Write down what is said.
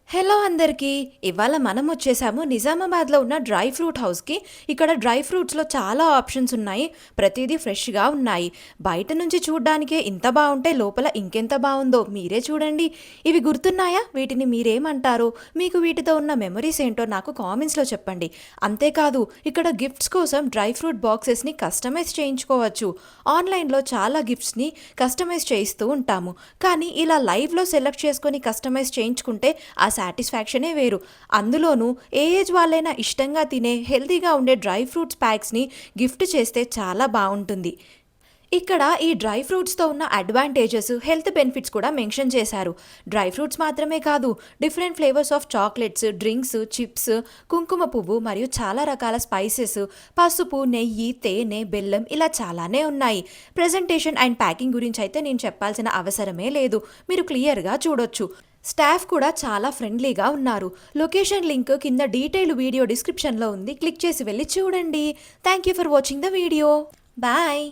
Hello అందరికీ! ఇవాళ మనం వచ్చేసాము నిజామాబాద్‌లో ఉన్న డ్రై ఫ్రూట్ హౌస్‌కి. ఇక్కడ డ్రై ఫ్రూట్స్‌లో చాలా ఆప్షన్స్ ఉన్నాయి. ప్రతీదీ ఫ్రెష్‌గా ఉన్నాయి. బయట నుంచి చూడ్డానికే ఇంత బావుంటే లోపల ఇంకెంత బావుందో మీరే చూడండి. ఇవి గుర్తున్నాయా? వీటిని మీరేమంటారో? మీకు వీటితో ఉన్న మెమరీస్ ఏంటో నాకు కామెంట్స్‌లో చెప్పండి. అంతేకాదు ఇక్కడ గిఫ్ట్స్ కోసం డ్రై ఫ్రూట్ బాక్సెస్‌ని కస్టమైజ్ చేయించుకోవచ్చు. ఆన్‌లైన్‌లో చాలా గిఫ్ట్స్‌ని కస్టమైజ్ చేయిస్తూ ఉంటాము. కానీ ఇలా లైవ్‌లో సెలెక్ట్ చేసుకొని కస్టమైజ్ చేయించుకుంటే ఆ సాటిస్ఫాక్షనే వేరు. అందులోనూ ఏ ఏజ్ వాళ్ళైనా ఇష్టంగా తినే హెల్తీగా ఉండే డ్రై ఫ్రూట్స్ ప్యాక్స్‌ని గిఫ్ట్ చేస్తే చాలా బావుంటుంది. ఇక్కడ ఈ డ్రై ఫ్రూట్స్‌తో ఉన్న అడ్వాంటేజెస్, హెల్త్ బెనిఫిట్స్ కూడా మెన్షన్ చేశారు. డ్రై ఫ్రూట్స్ మాత్రమే కాదు, different flavours of chocolates, drinks, chips, కుంకుమ పువ్వు మరియు చాలా రకాల స్పైసెస్, పసుపు, నెయ్యి, తేనె, బెల్లం ఇలా చాలానే ఉన్నాయి. ప్రెజెంటేషన్ అండ్ ప్యాకింగ్ గురించి అయితే నేను చెప్పాల్సిన అవసరమే లేదు. మీరు క్లియర్‌గా చూడొచ్చు. స్టాఫ్ కూడా చాలా ఫ్రెండ్లీగా ఉన్నారు. లొకేషన్ లింక్ కింద డీటెయిల్డ్ వీడియో డిస్క్రిప్షన్‌లో ఉంది. క్లిక్ చేసి వెళ్లి చూడండి. Thank you for watching the video. Bye.